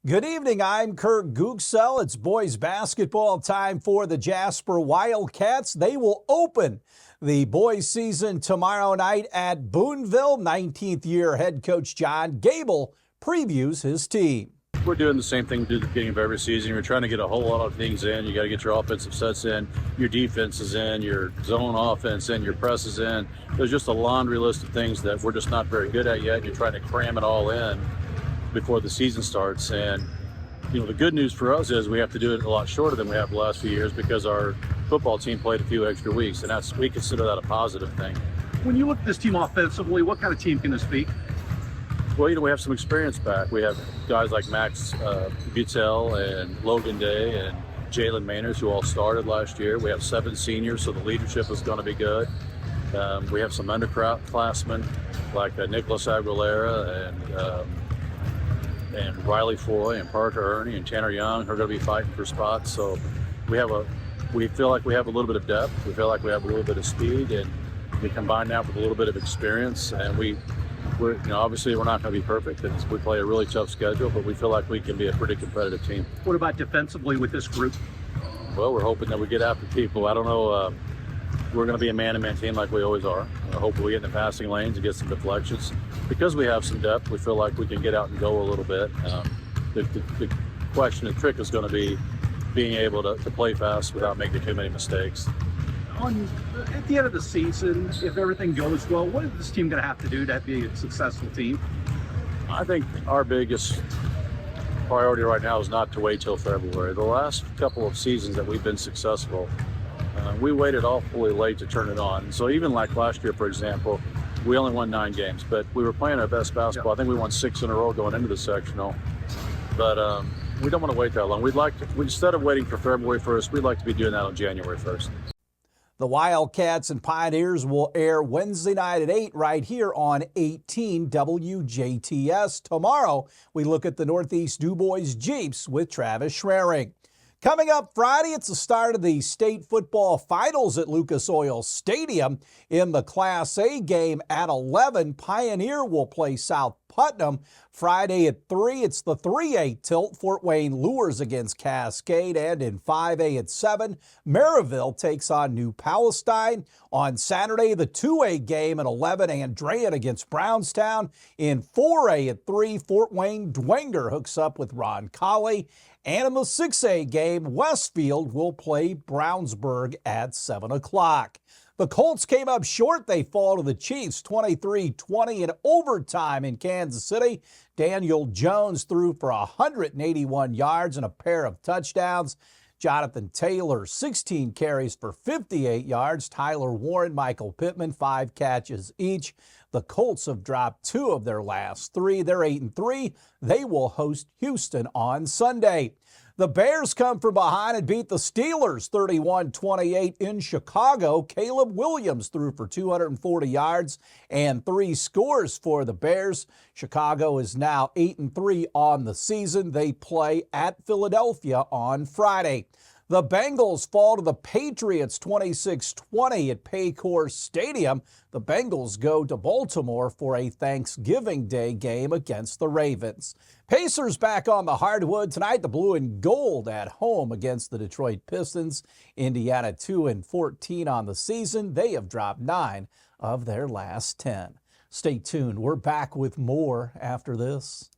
Good evening, I'm Kurt Gutgsell. It's boys basketball time for the Jasper Wildcats. They will open the boys season tomorrow night at Boonville. 19th year head coach John Gable previews his team. We're doing the same thing we do at the beginning of every season. We're trying to get a whole lot of things in. You got to get your offensive sets in, your defense is in, your zone offense in, your press is in. There's just a laundry list of things that we're just not very good at yet. You're trying to cram it all in before the season starts. And you know, the good news for us is we have to do it a lot shorter than we have the last few years because our football team played a few extra weeks, and we consider that a positive thing. When you look at this team offensively, what kind of team can this be? Well, you know, we have some experience back. We have guys like Max Gutgsell and Logan Day and Jalen Manners, who all started last year. We have 7 seniors, so the leadership is going to be good. We have some underclassmen like Nicholas Aguilera and Riley Foy and Parker Ernie and Tanner Young, who are going to be fighting for spots. So we feel like we have a little bit of depth. We feel like we have a little bit of speed, and we combine that with a little bit of experience. And we're obviously we're not going to be perfect, and we play a really tough schedule, but we feel like we can be a pretty competitive team. What about defensively with this group? Well, we're hoping that we get after people. I don't know. We're going to be a man-to-man team like we always are. Hopefully we get in the passing lanes and get some deflections. Because we have some depth, we feel like we can get out and go a little bit. The question, the trick is going to be being able to play fast without making too many mistakes. At the end of the season, if everything goes well, what is this team going to have to do to be a successful team? I think our biggest priority right now is not to wait till February. The last couple of seasons that we've been successful, we waited awfully late to turn it on. So even like last year, for example, we only won 9 games, but we were playing our best basketball. I think we won 6 in a row going into the sectional. But we don't want to wait that long. Instead of waiting for February 1st, we'd like to be doing that on January 1st. The Wildcats and Pioneers will air Wednesday night at 8 right here on 18 WJTS. Tomorrow, we look at the Northeast DuBois Jeeps with Travis Schraring. Coming up Friday, it's the start of the state football finals at Lucas Oil Stadium. In the Class A game at 11, Pioneer will play South Putnam. Friday at 3, it's the 3A tilt, Fort Wayne Lures against Cascade. And in 5A at 7, Maryville takes on New Palestine. On Saturday, the 2A game at 11, Andrean against Brownstown. In 4A at 3, Fort Wayne Dwenger hooks up with Ron Colley. And in the 6A game, Westfield will play Brownsburg at 7 o'clock. The Colts came up short. They fall to the Chiefs 23-20 in overtime in Kansas City. Daniel Jones threw for 181 yards and a pair of touchdowns. Jonathan Taylor, 16 carries for 58 yards. Tyler Warren, Michael Pittman, 5 catches each. The Colts have dropped 2 of their last 3. They're 8-3. They will host Houston on Sunday. The Bears come from behind and beat the Steelers 31-28 in Chicago. Caleb Williams threw for 240 yards and 3 scores for the Bears. Chicago is now 8-3 on the season. They play at Philadelphia on Friday. The Bengals fall to the Patriots 26-20 at Paycor Stadium. The Bengals go to Baltimore for a Thanksgiving Day game against the Ravens. Pacers back on the hardwood tonight. The blue and gold at home against the Detroit Pistons. Indiana 2-14 on the season. They have dropped 9 of their last 10. Stay tuned. We're back with more after this.